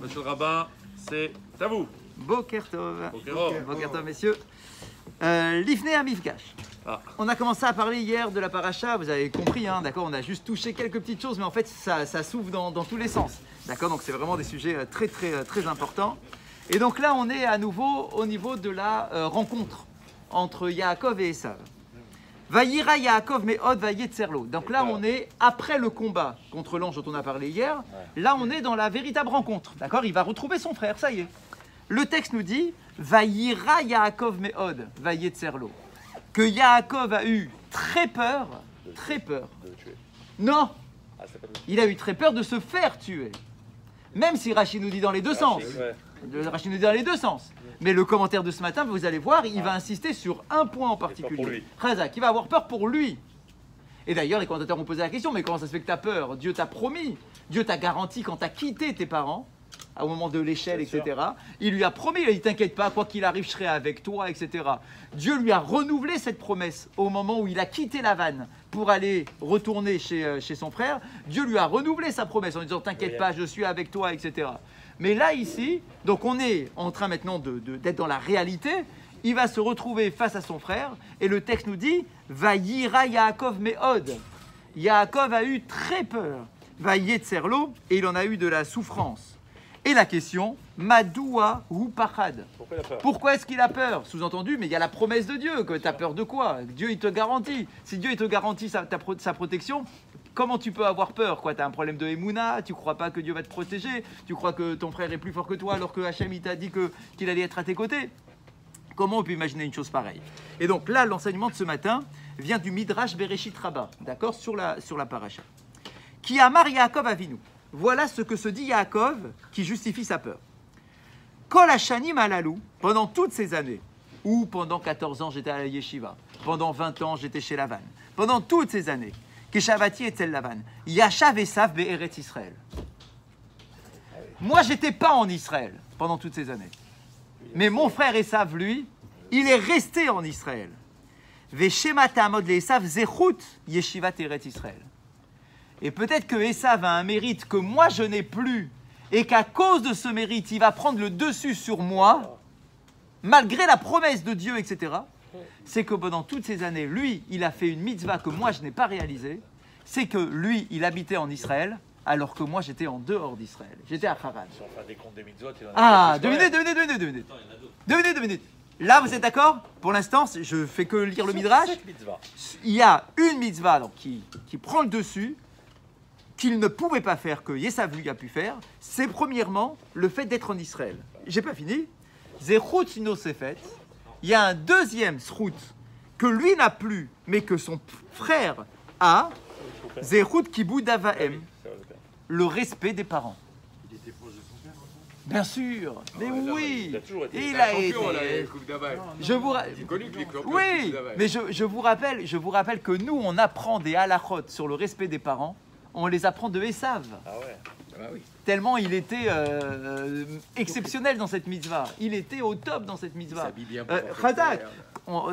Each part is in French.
Monsieur le rabbin, c'est à vous. Boker Tov. Boker Tov. Messieurs. L'Ifnei Amifgash. Ah. On a commencé à parler hier de la paracha, vous avez compris, hein, d'accord. On a juste touché quelques petites choses, mais en fait, ça s'ouvre dans tous les sens. D'accord, donc c'est vraiment des sujets très importants. Et donc là, on est à nouveau au niveau de la rencontre entre Yaakov et Esav. Vayira Yaakov me'od vayetzerlo. Donc là, on est après le combat contre l'ange dont on a parlé hier. Là, on est dans la véritable rencontre. D'accord, il va retrouver son frère, ça y est. Le texte nous dit Vayira Yaakov me'od vayetzerlo. Que Yaakov a eu très peur. De le tuer. Non, Ah, c'est pas il a eu très peur de se faire tuer. Même si Rachid nous dit dans les deux sens. Rachid nous dit dans les deux sens. Mais le commentaire de ce matin, vous allez voir, il va insister sur un point en particulier. Chazak, il va avoir peur pour lui. Et d'ailleurs, les commentateurs ont posé la question, mais comment ça se fait que tu as peur? Dieu t'a promis, Dieu t'a garanti quand tu as quitté tes parents, au moment de l'échelle, etc. Il lui a promis, il a dit t'inquiète pas, quoi qu'il arrive, je serai avec toi, etc. Dieu lui a renouvelé cette promesse au moment où il a quitté la vanne pour aller retourner chez son frère. Dieu lui a renouvelé sa promesse en lui disant t'inquiète pas, je suis avec toi, etc. Mais là, ici, donc on est en train maintenant d'être dans la réalité. Il va se retrouver face à son frère et le texte nous dit Vayira Yaakov me'od. Yaakov a eu très peur. Vayetzerlo, et il en a eu de la souffrance. Et la question, Madoua ou Pachad. Pourquoi est-ce qu'il a peur? Sous-entendu, mais il y a la promesse de Dieu. Tu as peur de quoi? Dieu, il te garantit. Si Dieu, il te garantit sa protection, comment tu peux avoir peur? Tu as un problème de Emouna, tu ne crois pas que Dieu va te protéger, tu crois que ton frère est plus fort que toi alors que Hachem, il t'a dit qu'il allait être à tes côtés. Comment on peut imaginer une chose pareille? Et donc là, l'enseignement de ce matin vient du Midrash Bereshit Rabbah, d'accord, sur la paracha. Qui amar Yaakov Avinu. Voilà ce que se dit Yaakov qui justifie sa peur. Kol hashanim alalou, pendant toutes ces années, ou pendant 14 ans j'étais à la yeshiva, pendant 20 ans j'étais chez Lavan, pendant toutes ces années, Keshavati et Tel Lavan, Yashav Esav be'Eretz Israël. Moi j'étais pas en Israël pendant toutes ces années, mais mon frère Esav, lui, il est resté en Israël. Veshema ta'amod le'Esav zechut yeshivat Eretz Israël. Et peut-être que Esav a un mérite que moi je n'ai plus, et qu'à cause de ce mérite, il va prendre le dessus sur moi, malgré la promesse de Dieu, etc. C'est que pendant toutes ces années, lui, il a fait une mitzvah que moi je n'ai pas réalisée. C'est que lui, il habitait en Israël, alors que moi j'étais en dehors d'Israël. J'étais à Haran. Si on fait des comptes des mitzvot, Ah, 2 minutes. Là, vous êtes d'accord? Pour l'instant, je fais que lire le midrash. Il y a une mitzvah donc, qui prend le dessus, qu'il ne pouvait pas faire, que Esav lui a pu faire, c'est premièrement le fait d'être en Israël. J'ai pas fini. Zechut Nosefet. Il y a un deuxième srout que lui n'a plus, mais que son frère a. Zechut Kibud Avahem. Le respect des parents. Il était proche de son père. Bien sûr, mais oui. Il a toujours été. Il a été. Je vous oui, mais je vous rappelle que nous on apprend des halachot sur le respect des parents. On les apprend de Esav. Ah ouais. Ah oui. Tellement il était exceptionnel dans cette mitzvah. Il était au top dans cette mitzvah. Chazak,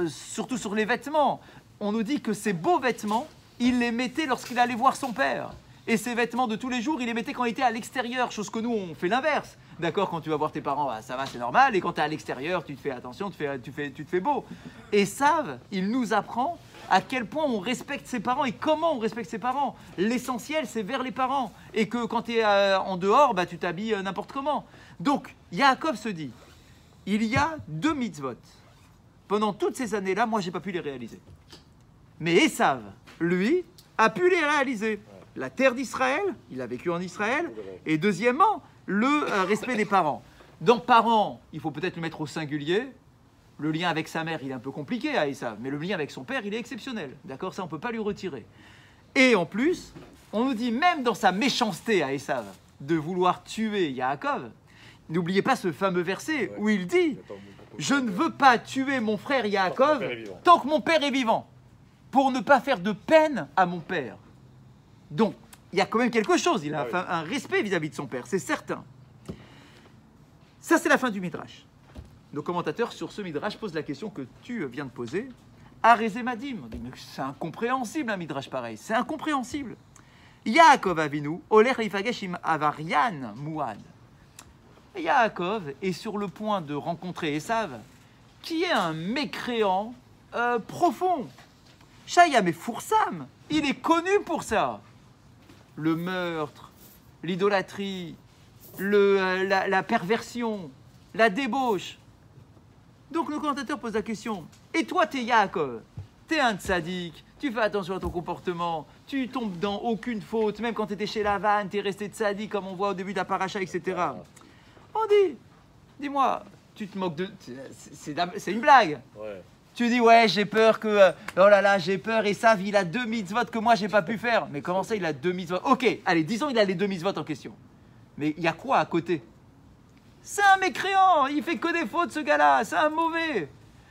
surtout sur les vêtements. On nous dit que ces beaux vêtements, il les mettait lorsqu'il allait voir son père. Et ces vêtements de tous les jours, il les mettait quand il était à l'extérieur, chose que nous, on fait l'inverse. D'accord, quand tu vas voir tes parents, bah, ça va, c'est normal. Et quand tu es à l'extérieur, tu te fais attention, tu te fais beau. Et Esav, il nous apprend à quel point on respecte ses parents et comment on respecte ses parents. L'essentiel, c'est vers les parents. Et que quand tu es en dehors, bah, tu t'habilles n'importe comment. Donc, Yaakov se dit, il y a 2 mitzvot. Pendant toutes ces années-là, moi, je n'ai pas pu les réaliser. Mais Esav, lui, a pu les réaliser. La terre d'Israël, il a vécu en Israël. Et deuxièmement, le respect des parents. Donc, parents, il faut peut-être le mettre au singulier. Le lien avec sa mère, il est un peu compliqué à Esav, mais le lien avec son père, il est exceptionnel. D'accord? Ça, on ne peut pas lui retirer. Et en plus, on nous dit, même dans sa méchanceté à Esav, de vouloir tuer Yaakov, n'oubliez pas ce fameux verset où il dit « Je ne veux pas tuer mon frère Yaakov tant que mon père est vivant, pour ne pas faire de peine à mon père. » Donc, il y a quand même quelque chose. Il a un respect vis-à-vis de son père, c'est certain. Ça, c'est la fin du Midrash. Nos commentateurs sur ce Midrash posent la question que tu viens de poser. Arézé Madim. On dit, mais c'est incompréhensible un Midrash pareil. C'est incompréhensible. Yaakov Avinu, Oler Ifageshim Avarian Mouad. Yaakov est sur le point de rencontrer Esav, qui est un mécréant profond. Shaya Mefoursam, il est connu pour ça. Le meurtre, l'idolâtrie, la perversion, la débauche. Donc le commentateur pose la question, et toi t'es Yaakov, t'es un tzaddik, tu fais attention à ton comportement, tu tombes dans aucune faute, même quand tu étais chez Lavan, tu es resté tzaddik comme on voit au début de la paracha, etc. On dit, dis-moi, tu te moques de... C'est une blague. Ouais. Tu dis, ouais, j'ai peur que... oh là là, j'ai peur, Esav, il a 2 mitzvot que moi, j'ai pas pu faire. Mais comment ça, il a 2 mitzvot? Ok, allez, disons, il a les 2 mitzvot en question. Mais il y a quoi à côté? C'est un mécréant, il fait que des fautes, ce gars-là, c'est un mauvais.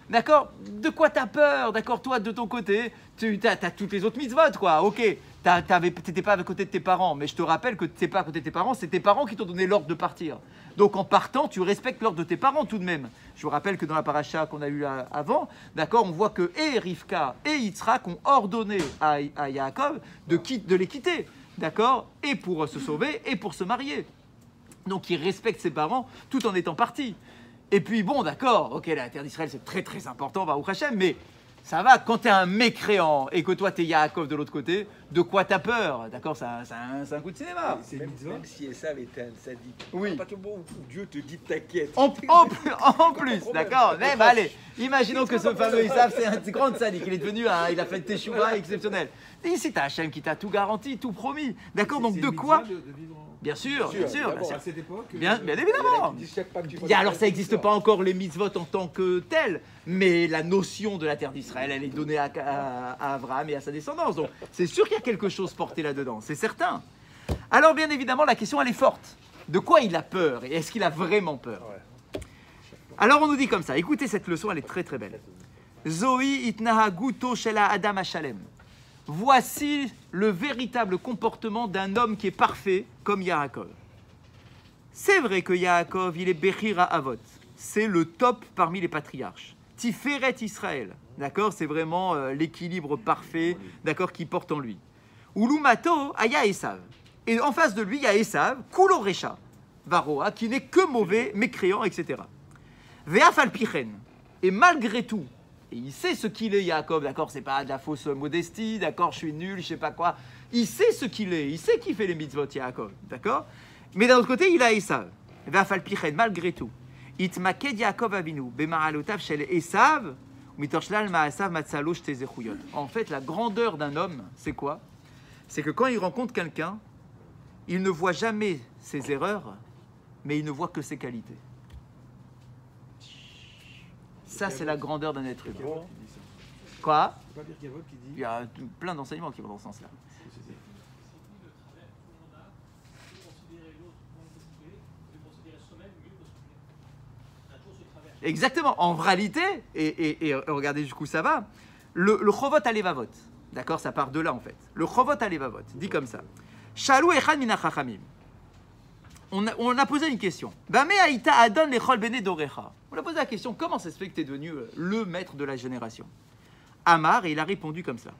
D'accord? De quoi t'as peur? D'accord, toi, de ton côté, t'as toutes les autres mitzvot, quoi. Ok, t'étais pas à côté de tes parents, mais je te rappelle que t'es pas à côté de tes parents, c'est tes parents qui t'ont donné l'ordre de partir. Donc en partant, tu respectes l'ordre de tes parents tout de même. Je vous rappelle que dans la paracha qu'on a eue avant, d'accord, on voit que et Rivka et Yitzhak ont ordonné à Yaakov de les quitter, d'accord, et pour se sauver et pour se marier. Donc il respecte ses parents tout en étant parti. Et puis bon, d'accord, ok, la terre d'Israël c'est très très important, Baruch Hashem, mais ça va, quand tu es un mécréant et que toi tu es Yaakov de l'autre côté, de quoi tu as peur? D'accord, c'est un coup de cinéma. Même si Esav était un sadique, oui. à partir du moment où Dieu te dit t'inquiète. En plus, d'accord, mais bah, allez, imaginons que ce fameux Esav c'est un grand sadique, il est devenu il a fait une teshuva exceptionnelle. Et ici tu as Hachem qui t'a tout garanti, tout promis, d'accord, donc de quoi? Bien sûr, bien sûr. À cette époque, bien évidemment. Alors ça n'existe pas encore les mitzvot en tant que tels, mais la notion de la terre d'Israël, elle est donnée à Abraham et à sa descendance. Donc c'est sûr qu'il y a quelque chose porté là-dedans, c'est certain. Alors bien évidemment, la question elle est forte. De quoi il a peur et est-ce qu'il a vraiment peur? Alors on nous dit comme ça, écoutez cette leçon, elle est très très belle. Zohi itnahaguto shela adam hashalem. Voici le véritable comportement d'un homme qui est parfait comme Yaakov. C'est vrai que Yaakov, il est Bechira Avot. C'est le top parmi les patriarches. Tiferet Israël. D'accord? C'est vraiment l'équilibre parfait, d'accord, qui porte en lui. Ulumato aya Esav. Et en face de lui, il y a Esav, Kulo Recha, Varoa, qui n'est que mauvais, mécréant, etc. Ve'afal Pichen. Et malgré tout, et il sait ce qu'il est, Yaakov, d'accord, c'est pas de la fausse modestie, d'accord, je suis nul, je sais pas quoi. Il sait ce qu'il est, il sait qu'il fait les mitzvot, Yaakov, d'accord. Mais d'un autre côté, il a Esav. Ve'afal Pichen, malgré tout. Itmaked Yaakov Avinu, bema'alotav shel Esav, mitorshlan ma'asav matzalosh tezechuyot. En fait, la grandeur d'un homme, c'est quoi? C'est que quand il rencontre quelqu'un, il ne voit jamais ses erreurs, mais il ne voit que ses qualités. Ça, c'est la grandeur d'un être humain. Quoi? Il y a plein d'enseignements qui vont dans ce sens-là. Exactement. En réalité, et regardez jusqu'où ça va, le Chovot Alevavot, d'accord, ça part de là en fait. Le Chovot Alevavot dit comme ça. Shalou echad min hachachamim. On a posé une question. On a posé la question, comment ça se fait que tu es devenu le maître de la génération? Amar, et il a répondu comme ça.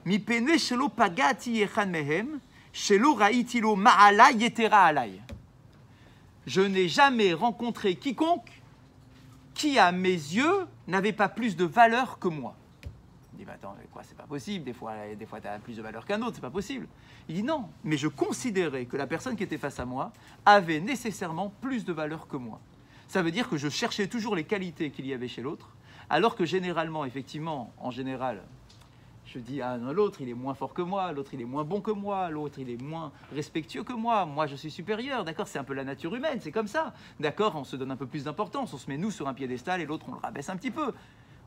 Mi pene shelo pagati echad mehem, shelo raiti lo ma'ala yetera alay. Je n'ai jamais rencontré quiconque qui, à mes yeux, n'avait pas plus de valeur que moi. Il dit, bah attends, quoi, c'est pas possible, des fois tu as plus de valeur qu'un autre, c'est pas possible. Il dit non, mais je considérais que la personne qui était face à moi avait nécessairement plus de valeur que moi. Ça veut dire que je cherchais toujours les qualités qu'il y avait chez l'autre, alors que généralement, effectivement, en général, je dis ah non, l'autre il est moins fort que moi, l'autre il est moins bon que moi, l'autre il est moins respectueux que moi je suis supérieur, d'accord, c'est un peu la nature humaine, c'est comme ça, d'accord, on se donne un peu plus d'importance, on se met nous sur un piédestal et l'autre on le rabaisse un petit peu.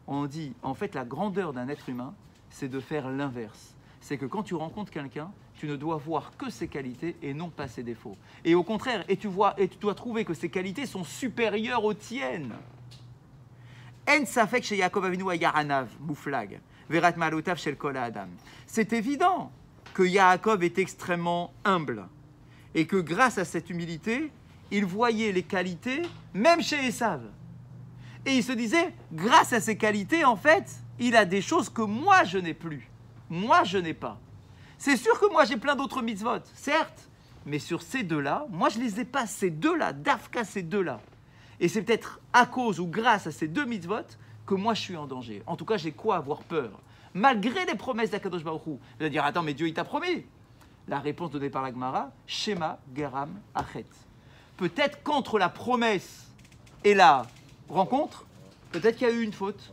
On dit, en fait, la grandeur d'un être humain, c'est de faire l'inverse. C'est que quand tu rencontres quelqu'un, tu ne dois voir que ses qualités et non pas ses défauts. Et au contraire, et tu dois trouver que ses qualités sont supérieures aux tiennes. En safek chez Yaakov Avinu ayaranav mouflag, verat malotav shel kol adam. C'est évident que Yaakov est extrêmement humble et que grâce à cette humilité, il voyait les qualités même chez Esav. Et il se disait, grâce à ses qualités, en fait, il a des choses que moi, je n'ai plus. Moi, je n'ai pas. C'est sûr que moi, j'ai plein d'autres mitzvot, certes, mais sur ces deux-là, moi je les ai pas, ces deux-là, d'Afka ces deux-là. Et c'est peut-être à cause ou grâce à ces deux mitzvot que moi je suis en danger. En tout cas, j'ai quoi avoir peur? Malgré les promesses d'Akadosh Baruch Hu. Je vais dire, attends, mais Dieu il t'a promis. La réponse donnée par la Gemara, Shema Geram Achet. Peut-être qu'entre la promesse et la rencontre, peut-être qu'il y a eu une faute.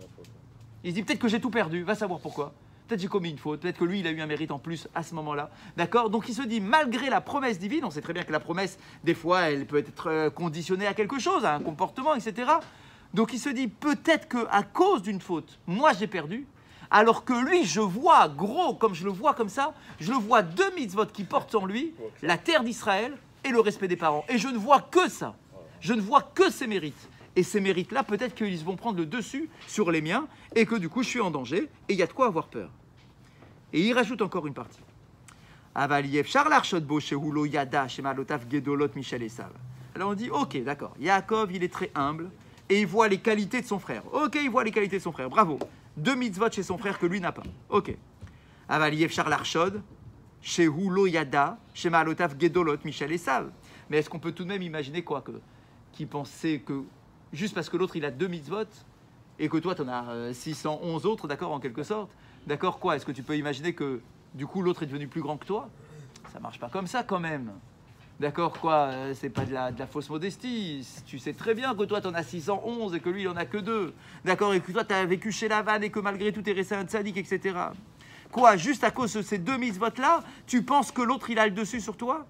Il se dit peut-être que j'ai tout perdu, va savoir pourquoi. Peut-être j'ai commis une faute, peut-être que lui il a eu un mérite en plus à ce moment-là. D'accord? Donc il se dit, malgré la promesse divine, on sait très bien que la promesse, des fois, elle peut être conditionnée à quelque chose, à un comportement, etc. Donc il se dit, peut-être qu'à cause d'une faute, moi j'ai perdu, alors que lui, je vois, gros, comme je le vois comme ça, je le vois deux mitzvot qui portent en lui, la terre d'Israël et le respect des parents. Et je ne vois que ça. Je ne vois que ces mérites. Et ces mérites-là, peut-être qu'ils vont prendre le dessus sur les miens et que du coup, je suis en danger et il y a de quoi avoir peur. Et il rajoute encore une partie. Alors on dit, ok, d'accord, Yaakov, il est très humble et il voit les qualités de son frère. Ok, il voit les qualités de son frère, bravo. Deux mitzvot chez son frère que lui n'a pas. Ok. Mais est-ce qu'on peut tout de même imaginer quoi qui pensait que juste parce que l'autre il a deux mitzvot et que toi tu en as 611 autres, d'accord, en quelque sorte, d'accord, quoi? Est-ce que tu peux imaginer que du coup l'autre est devenu plus grand que toi? Ça marche pas comme ça quand même. D'accord, quoi, c'est pas de la fausse modestie. Tu sais très bien que toi, tu en as 611 et que lui, il en a que 2. D'accord, et que toi, tu as vécu chez Lavan et que malgré tout, tu es resté un tzaddik, etc. Quoi, juste à cause de ces deux mitzvot-là, tu penses que l'autre, il a le dessus sur toi?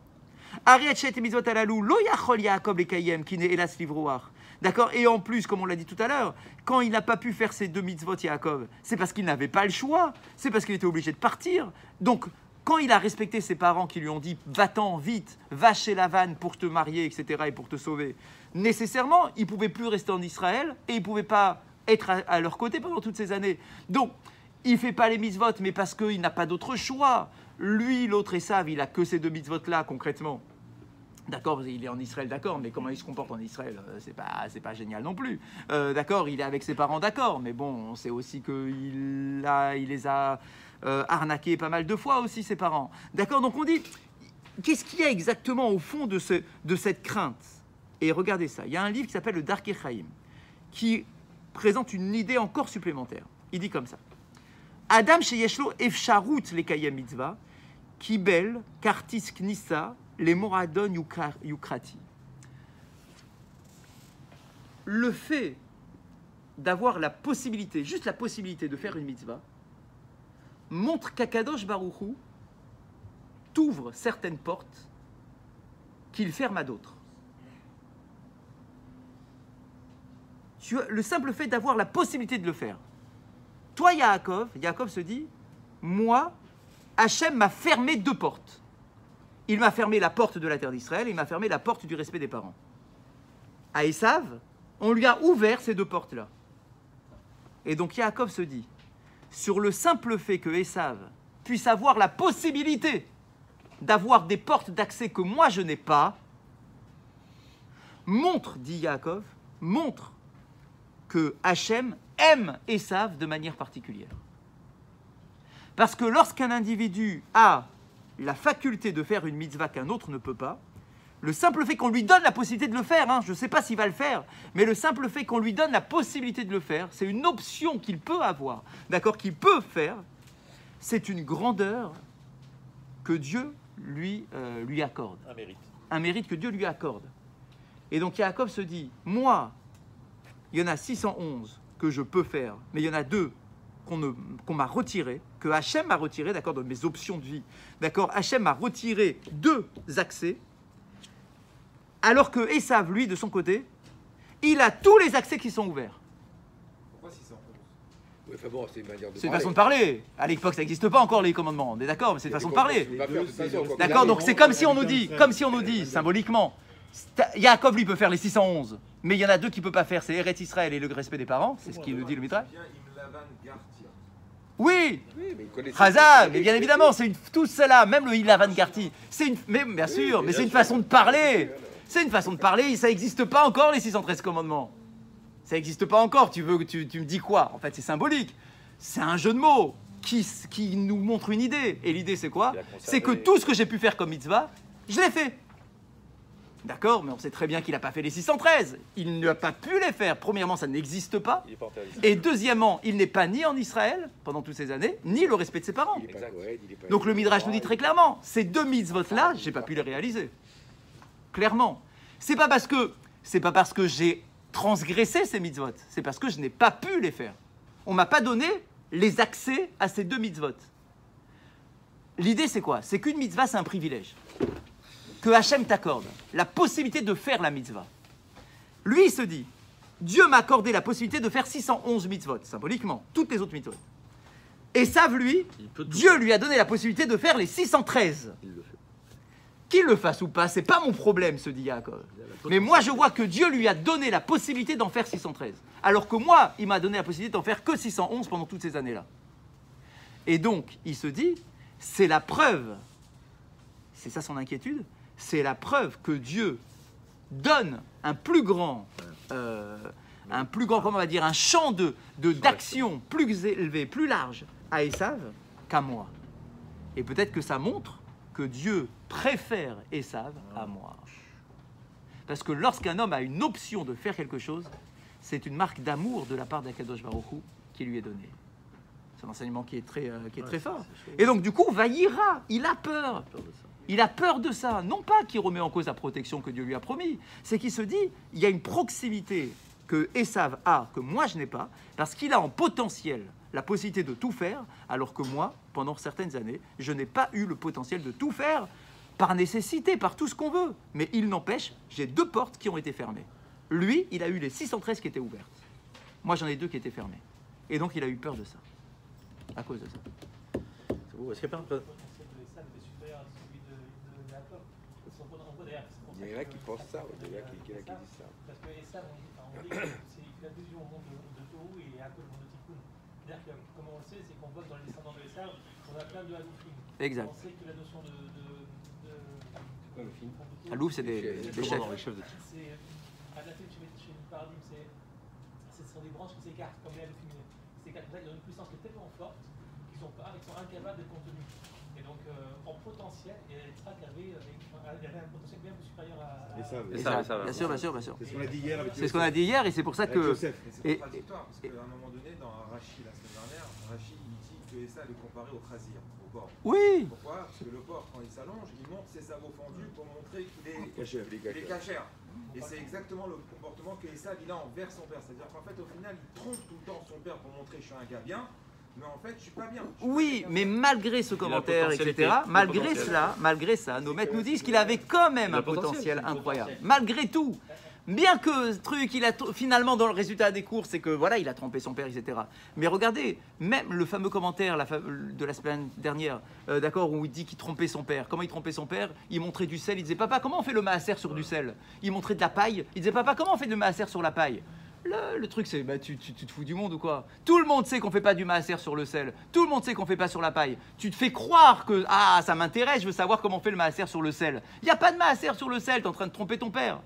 D'accord, et en plus, comme on l'a dit tout à l'heure, quand il n'a pas pu faire ces deux mitzvot, Yaakov, c'est parce qu'il n'avait pas le choix, c'est parce qu'il était obligé de partir. Donc, quand il a respecté ses parents qui lui ont dit « Va-t'en vite, va chez Lavan pour te marier, etc. et pour te sauver », nécessairement, il ne pouvait plus rester en Israël et il ne pouvait pas être à leur côté pendant toutes ces années. Donc, il ne fait pas les mitzvot, mais parce qu'il n'a pas d'autre choix. Lui, l'autre Esav, il n'a que ces deux mitzvot-là, concrètement. D'accord, il est en Israël, d'accord, mais comment il se comporte en Israël, c'est pas génial non plus. D'accord, il est avec ses parents, d'accord, mais bon, on sait aussi qu'il les a arnaqués pas mal de fois aussi, ses parents. D'accord, donc on dit, qu'est-ce qu'il y a exactement au fond de cette crainte? Et regardez ça, il y a un livre qui s'appelle le Darkei Chaim, qui présente une idée encore supplémentaire. Il dit comme ça. Adam sheyeshlo efsharut lekayem mitzvah, kibel kartis knissa, les moradon yukrati. Le fait d'avoir la possibilité, juste la possibilité de faire une mitzvah, montre qu'Akadosh Baruch Hu t'ouvre certaines portes qu'il ferme à d'autres. Le simple fait d'avoir la possibilité de le faire. Toi, Yaakov se dit, moi, Hachem m'a fermé deux portes. Il m'a fermé la porte de la terre d'Israël et il m'a fermé la porte du respect des parents. À Esav, on lui a ouvert ces deux portes-là. Et donc Yaakov se dit, sur le simple fait que Esav puisse avoir la possibilité d'avoir des portes d'accès que moi je n'ai pas, montre, dit Yaakov, montre que Hachem aime Esav de manière particulière. Parce que lorsqu'un individu a la faculté de faire une mitzvah qu'un autre ne peut pas, le simple fait qu'on lui donne la possibilité de le faire, je ne sais pas s'il va le faire, mais le simple fait qu'on lui donne la possibilité de le faire, c'est une option qu'il peut avoir, d'accord, qu'il peut faire, c'est une grandeur que Dieu lui accorde. Un mérite. Un mérite que Dieu lui accorde. Et donc Yaakov se dit, moi, il y en a 611 que je peux faire, mais il y en a 2 qu'on m'a retiré, que Hachem m'a retiré, d'accord, de mes options de vie. D'accord, Hachem m'a retiré 2 accès, alors que Esav, lui, de son côté, il a tous les accès qui sont ouverts. Pourquoi 611? Oui, enfin bon, c'est une manière de C'est une façon de parler. À l'époque, ça n'existe pas encore, les commandements. On est d'accord, mais c'est une façon de parler. D'accord, donc c'est comme si on nous dit, symboliquement, Yaakov, lui, peut faire les 611, mais il y en a 2 qui ne peut pas faire, c'est Eretz Israël et le respect des parents, c'est ce qu'il nous dit le Midrash. Oui, Chazal, mais bien évidemment, c'est tout cela, même le Ilavan Garti, mais bien sûr, mais c'est une façon de parler. C'est une façon de parler, ça n'existe pas encore les 613 commandements. Ça n'existe pas encore, tu me dis quoi? En fait, c'est symbolique. C'est un jeu de mots qui nous montre une idée. Et l'idée, c'est quoi? C'est que tout ce que j'ai pu faire comme mitzvah, Je l'ai fait. D'accord, mais on sait très bien qu'il n'a pas fait les 613. Il n'a pas pu les faire. Premièrement, ça n'existe pas. Et deuxièmement, il n'est pas ni en Israël pendant toutes ces années, ni le respect de ses parents. Donc le Midrash nous dit très clairement, ces 2 mitzvot-là, je n'ai pas pu les réaliser. Clairement. C'est pas parce que j'ai transgressé ces mitzvot, c'est parce que je n'ai pas pu les faire. On ne m'a pas donné les accès à ces 2 mitzvot. L'idée, c'est quoi? C'est qu'une mitzvah, c'est un privilège. Que Hachem t'accorde la possibilité de faire la mitzvah. Lui, il se dit, Dieu m'a accordé la possibilité de faire 611 mitzvot, symboliquement, toutes les autres mitzvot. Esav, lui, Dieu lui a donné la possibilité de faire les 613. Qu'il le fasse ou pas, c'est pas mon problème, se dit Yaakov. Mais moi, je vois que Dieu lui a donné la possibilité d'en faire 613. Alors que moi, il m'a donné la possibilité d'en faire que 611 pendant toutes ces années-là. Et donc, il se dit, c'est la preuve, c'est ça son inquiétude, c'est la preuve que Dieu donne un plus grand, comment on va dire, un champ d'action plus élevé, plus large à Esav qu'à moi. Et peut-être que ça montre que Dieu préfère Esav à moi. Parce que lorsqu'un homme a une option de faire quelque chose, c'est une marque d'amour de la part d'Akadosh Baruch Hu qui lui est donnée. C'est un enseignement qui est très fort. Et donc du coup, Vaïra, il a peur. Il a peur de ça. Non pas qu'il remet en cause la protection que Dieu lui a promis, c'est qu'il se dit, il y a une proximité que Esav a, que moi je n'ai pas, parce qu'il a en potentiel la possibilité de tout faire, alors que moi, pendant certaines années, je n'ai pas eu le potentiel de tout faire par nécessité, par tout ce qu'on veut. Mais il n'empêche, j'ai 2 portes qui ont été fermées. Lui, il a eu les 613 qui étaient ouvertes. Moi, j'en ai 2 qui étaient fermées. Et donc, il a eu peur de ça, à cause de ça. C'est beau. Est-ce qu'il y a pas Il y en a qui pensent ça, il y en a qui disent ça. Parce que Esav, on dit que c'est la vision au monde de Tohu et Yaakov au monde de Tikkun. C'est-à-dire que, comme on le sait, c'est qu'on voit que dans les descendants de Esav, on a plein de Haloufim. Exact. On sait que la notion de Halouf, c'est des chefs. C'est à la fin chez le paradigme, ce sont des branches qui s'écartent, comme les Haloufim. Ces écartent-là, ils ont une puissance qui est tellement forte qu'ils sont incapables d'être contenus. Et donc, en potentiel, Yitzhak avait un potentiel bien plus supérieur à Bien sûr. C'est ce qu'on a dit hier avec C'est ce qu'on a dit hier et c'est pour ça que... C'est contradictoire, parce qu'à un moment donné, dans Rashi, la semaine dernière, Rashi il dit que Esav est comparé au khazir, au porc. Oui. Pourquoi? Parce que le porc, quand il s'allonge, il monte ses sabots fendus pour montrer qu'il est cachère. Et c'est exactement le comportement que Esav il a envers son père. C'est-à-dire qu'en fait, au final, il trompe tout le temps son père pour montrer que je suis un gars bien. Mais en fait, je suis pas bien. Oui, mais malgré ce commentaire, etc., malgré ça, nos maîtres nous disent qu'il avait quand même un potentiel incroyable. Malgré tout. Bien que ce truc, finalement, dans le résultat des courses, c'est que voilà, il a trompé son père, etc. Mais regardez, même le fameux commentaire de la semaine dernière, d'accord, où il dit qu'il trompait son père. Comment il trompait son père? Il montrait du sel, il disait, papa, comment on fait le maaser sur du sel? Il montrait de la paille, il disait, papa, comment on fait le maaser sur la paille? Le truc, c'est, tu te fous du monde ou quoi? Tout le monde sait qu'on fait pas du maaser sur le sel. Tout le monde sait qu'on fait pas sur la paille. Tu te fais croire que, ça m'intéresse, je veux savoir comment on fait le maaser sur le sel. Il n'y a pas de maaser sur le sel, tu es en train de tromper ton père.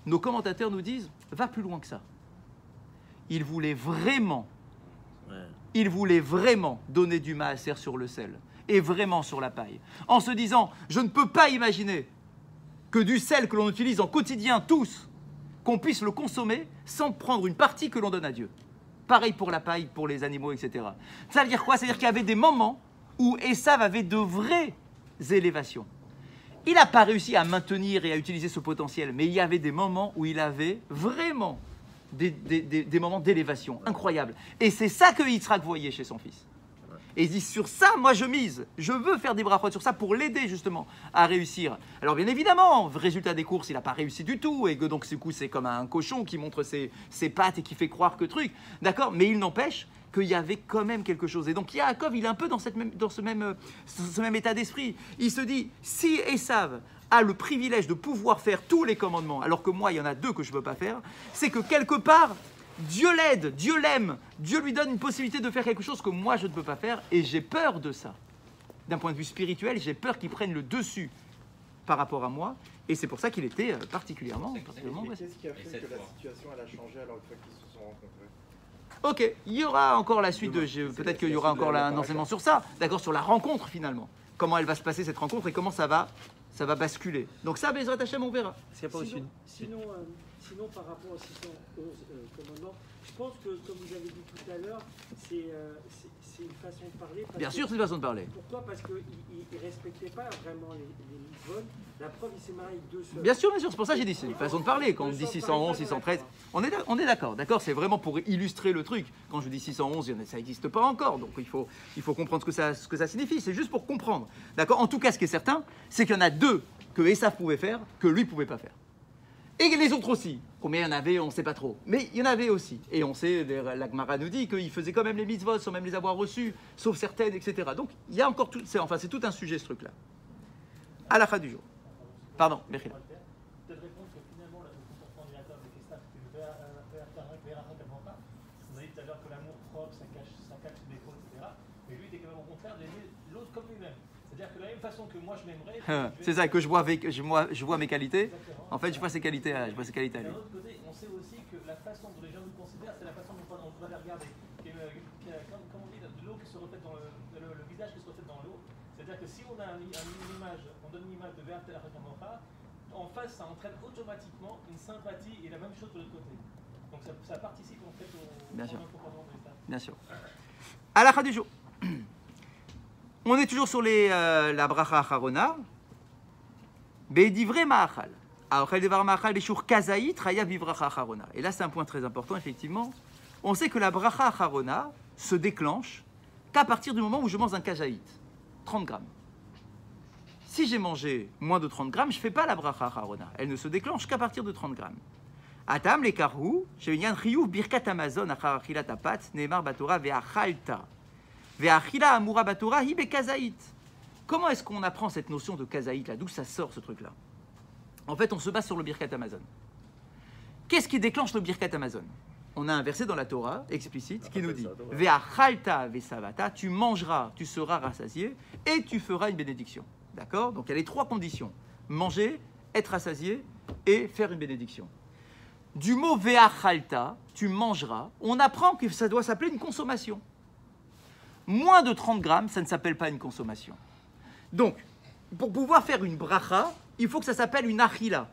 Nos commentateurs nous disent, va plus loin que ça. Il voulait vraiment donner du maaser sur le sel et vraiment sur la paille. En se disant, je ne peux pas imaginer que du sel que l'on utilise en quotidien tous, qu'on puisse le consommer sans prendre une partie que l'on donne à Dieu. Pareil pour la paille, pour les animaux, etc. Ça veut dire quoi? C'est-à-dire qu'il y avait des moments où Esav avait de vraies élévations. Il n'a pas réussi à maintenir et à utiliser ce potentiel, mais il y avait des moments où il avait vraiment des moments d'élévation incroyables. Et c'est ça que Yitzhak voyait chez son fils. Et il dit, sur ça, moi je mise. Je veux faire des brachot sur ça pour l'aider justement à réussir. Alors bien évidemment, résultat des courses, il n'a pas réussi du tout. Et que donc du coup, c'est comme un cochon qui montre ses pattes et qui fait croire que truc. D'accord? Mais il n'empêche qu'il y avait quand même quelque chose. Et donc Yaakov, il est un peu dans ce même état d'esprit. Il se dit, si Esav a le privilège de pouvoir faire tous les commandements, alors que moi, il y en a 2 que je ne peux pas faire, c'est que quelque part, Dieu l'aide, Dieu l'aime, Dieu lui donne une possibilité de faire quelque chose que moi je ne peux pas faire et j'ai peur de ça. D'un point de vue spirituel, j'ai peur qu'il prenne le dessus par rapport à moi et c'est pour ça qu'il était particulièrement Qu'est-ce qui a fait que la situation elle a changé alors une fois qu'ils se sont rencontrés? Ok, il y aura encore la suite peut-être qu'il y aura encore un enseignement sur ça, d'accord, sur la rencontre finalement. Comment elle va se passer cette rencontre et comment ça va ça va basculer. Donc ça, Bezrat Hashem, on verra. S'il n'y a pas aussi Sinon, par rapport à 611 commandements, je pense que, comme vous avez dit tout à l'heure, c'est une façon de parler. Bien sûr, c'est une façon de parler. Pourquoi? Parce qu'il ne respectait pas vraiment les mitzvot. La preuve, il s'est marié avec 2 sœurs. Bien sûr, c'est pour ça que j'ai dit, c'est une façon de parler. Quand on dit 611, 613, on est d'accord, c'est vraiment pour illustrer le truc. Quand je dis 611, ça n'existe pas encore, donc il faut comprendre ce que ça signifie, c'est juste pour comprendre. D'accord. En tout cas, ce qui est certain, c'est qu'il y en a 2 que Esav pouvait faire, que lui ne pouvait pas faire. Et les autres aussi. Combien il y en avait, on ne sait pas trop. Mais il y en avait aussi. Et on sait, la Gemara nous dit qu'il faisait quand même les mitzvot sans même les avoir reçus, sauf certaines, etc. Donc il y a encore tout, c'est tout un sujet ce truc-là. À la fin du jour. Pardon, Bechila. Peut-être répondre que finalement, le comportement de Yaakov avec Esav, c'était le on a dit tout à l'heure que l'amour propre, ça cache les défauts, etc. Mais lui, il était quand même au contraire d'aimer l'autre comme lui-même. C'est-à-dire que de la même façon que moi je m'aimerais. C'est ça, que je vois mes qualités. Exactement. En fait, je vois ses qualités à lui. D'un autre côté, on sait aussi que la façon dont les gens nous considèrent, c'est la façon dont on doit les regarder. Comme on dit, de l'eau qui se reflète dans le visage qui se reflète dans l'eau. C'est-à-dire que si on a une image, on donne une image de Béat El Hakamora, en face, ça entraîne automatiquement une sympathie et la même chose de l'autre côté. Donc ça participe en fait au comportement de l'État. Bien sûr. À la fin du jour. On est toujours sur la bracha acharona. Be'divrei ma'achal. Aochel devar ma'achal b'shur kazaït chayav b'bracha acharona. Et là, c'est un point très important, effectivement. On sait que la bracha acharona se déclenche qu'à partir du moment où je mange un kazaït, 30 grammes. Si j'ai mangé moins de 30 grammes, je ne fais pas la bracha acharona. Elle ne se déclenche qu'à partir de 30 grammes. Atam le karhu, shevinyan chiyuv birkat amazon achar achilat apat, neemar batora ve'achalta. Comment est-ce qu'on apprend cette notion de kazaït là? D'où ça sort ce truc là? En fait, on se base sur le Birkat Amazon. Qu'est-ce qui déclenche le Birkat Amazon? On a un verset dans la Torah explicite qui nous dit Ve'achalta ve'savata, tu mangeras, tu seras rassasié et tu feras une bénédiction. D'accord? Donc il y a les 3 conditions: manger, être rassasié et faire une bénédiction. Du mot ve'achalta, tu mangeras, on apprend que ça doit s'appeler une consommation. Moins de 30 grammes, ça ne s'appelle pas une consommation. Donc, pour pouvoir faire une bracha, il faut que ça s'appelle une achila.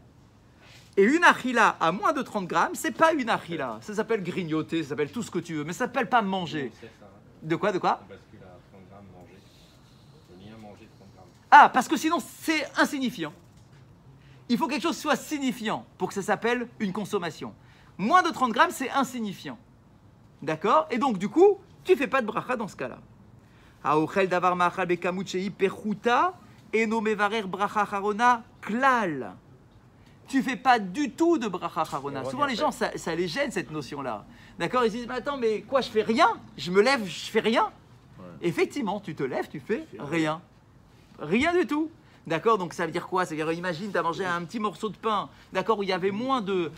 Et une achila à moins de 30 grammes, c'est pas une achila. Ça s'appelle grignoter, ça s'appelle tout ce que tu veux, mais ça s'appelle pas manger. De quoi? On bascule à 30 grammes manger. Il faut bien manger 30 grammes. Ah, parce que sinon, c'est insignifiant. Il faut que quelque chose soit signifiant pour que ça s'appelle une consommation. Moins de 30 grammes, c'est insignifiant. D'accord? Et donc, du coup, tu ne fais pas de bracha dans ce cas-là. Aochel davar ma'achal bekamut shei pechuta eno mevarer bracha charona klal. Tu ne fais pas du tout de bracha charona. Souvent, les gens, ça les gêne, cette notion-là. D'accord? Ils se disent, mais attends, mais quoi, je fais rien? Je me lève, je fais rien? Ouais. Effectivement, tu te lèves, tu fais rien. Rien du tout. D'accord? Donc ça veut dire quoi? Ça veut dire, imagine, tu as mangé un petit morceau de pain, d'accord, où il y avait moins de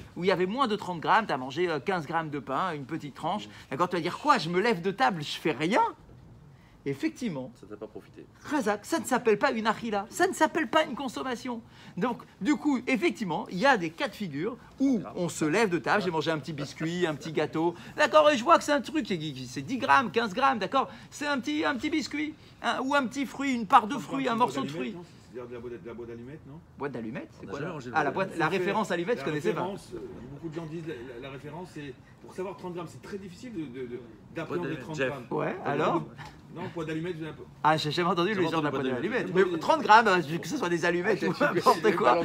30 grammes, tu as mangé 15 grammes de pain, une petite tranche. D'accord? Tu vas dire quoi? Je me lève de table, je fais rien? Effectivement. Ça ne t'a pas profité. Razak, ça ne s'appelle pas une achila, ça ne s'appelle pas une consommation. Donc, du coup, effectivement, il y a des cas de figure où on se lève de table, j'ai mangé un petit biscuit, un petit gâteau, d'accord, et je vois que c'est un truc, c'est 10 grammes, 15 grammes, d'accord, c'est un petit biscuit, ou un petit fruit, une part de fruit, un morceau de fruit. C'est-à-dire de la boîte d'allumettes, non? Boîte d'allumettes, c'est quoi? La référence allumettes, je ne connaissais pas. Beaucoup de gens disent la référence, c'est pour savoir 30 grammes, c'est très difficile d'appréhender 30 grammes. Ouais, alors? Non, poids d'allumettes, j'ai un peu. Ah, j'ai jamais entendu les gens de la boîte d'allumettes. Mais 30 grammes, que ce soit des allumettes ou n'importe quoi.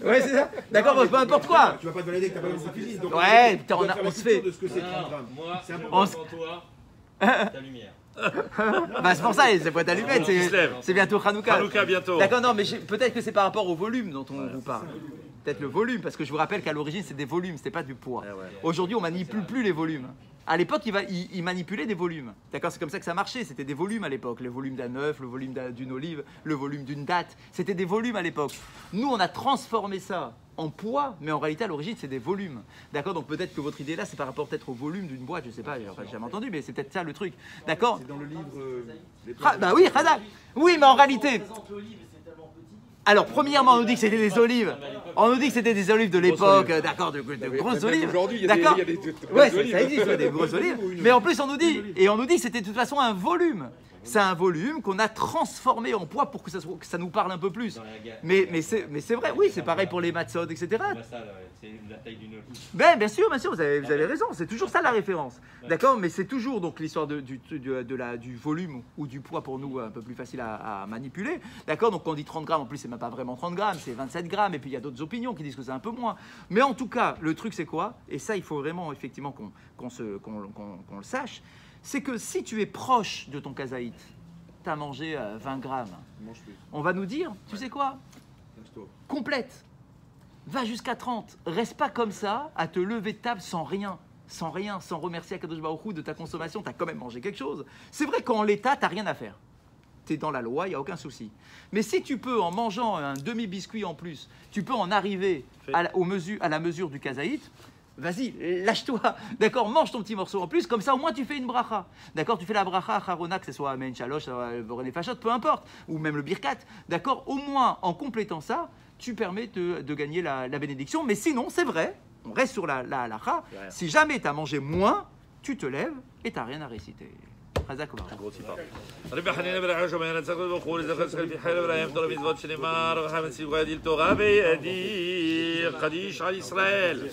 Ouais, c'est ça. D'accord, peu importe quoi. Tu vas pas te valider que t'as pas lancé cuisine. Ouais, putain, on se fait. De ce que c'est 30 grammes. Moi, c'est important pour toi, ta lumière. Bah c'est pour ça, c'est boîte d'allumettes, c'est bientôt Hanouka. Hanouka bientôt. D'accord, non, mais peut-être que c'est par rapport au volume dont on vous parle. Peut-être le volume, parce que je vous rappelle qu'à l'origine c'est des volumes, c'était pas du poids. Aujourd'hui on manipule plus les volumes. À l'époque, il manipulait des volumes. D'accord, c'est comme ça que ça marchait. C'était des volumes à l'époque. Le volume d'un œuf, le volume d'une olive, le volume d'une date. C'était des volumes à l'époque. Nous, on a transformé ça en poids, mais en réalité, à l'origine, c'est des volumes. D'accord, donc peut-être que votre idée là, c'est par rapport peut-être au volume d'une boîte. Je sais pas, j'ai jamais entendu, mais c'est peut-être ça le truc. D'accord. C'est dans le livre. Bah oui, Khazak. Oui, mais en réalité. Alors, premièrement, on nous dit que c'était des olives. On nous dit que c'était des olives de l'époque, d'accord, de grosses olives. D'accord. Ouais, ça existe, des grosses olives. Mais en plus, on nous dit que c'était de toute façon un volume. C'est un volume qu'on a transformé en poids pour que ça nous parle un peu plus. Mais c'est vrai, oui, c'est pareil pour les matzot, etc. C'est la taille d'une. Ben, bien sûr, vous avez raison, c'est toujours ça la référence. D'accord, mais c'est toujours donc l'histoire du volume ou du poids pour nous un peu plus facile à manipuler. D'accord, donc on dit 30 grammes, en plus c'est même pas vraiment 30 grammes, c'est 27 grammes, et puis il y a d'autres opinions qui disent que c'est un peu moins. Mais en tout cas, le truc c'est quoi? Et ça, il faut vraiment effectivement qu'on le sache, c'est que si tu es proche de ton kazaït, tu as mangé 20 grammes, on va nous dire, tu sais quoi? Complète. Va jusqu'à 30. Reste pas comme ça à te lever de table sans rien, sans remercier Akadosh Baruch Hu de ta consommation. Tu as quand même mangé quelque chose. C'est vrai qu'en l'état, tu n'as rien à faire. Tu es dans la loi, il n'y a aucun souci. Mais si tu peux, en mangeant un demi-biscuit en plus, tu peux en arriver à la mesure du kazaït, vas-y, lâche-toi. D'accord, mange ton petit morceau en plus, comme ça au moins tu fais une bracha. D'accord, tu fais la bracha à Harona, que ce soit Amen Shalosh, Boré Fachot, peu importe, ou même le Birkat. D'accord, au moins en complétant ça, tu permets de gagner la bénédiction. Mais sinon, c'est vrai, on reste sur la halakha. Si jamais tu as mangé moins, tu te lèves et tu n'as rien à réciter. רבי חנינא בן עקשיא אומר נצח ובחור לזכר ישראל في حال ولا תורה מצוות שנאמר וחמץ יגדיל תורה בידי קדיש על ישראל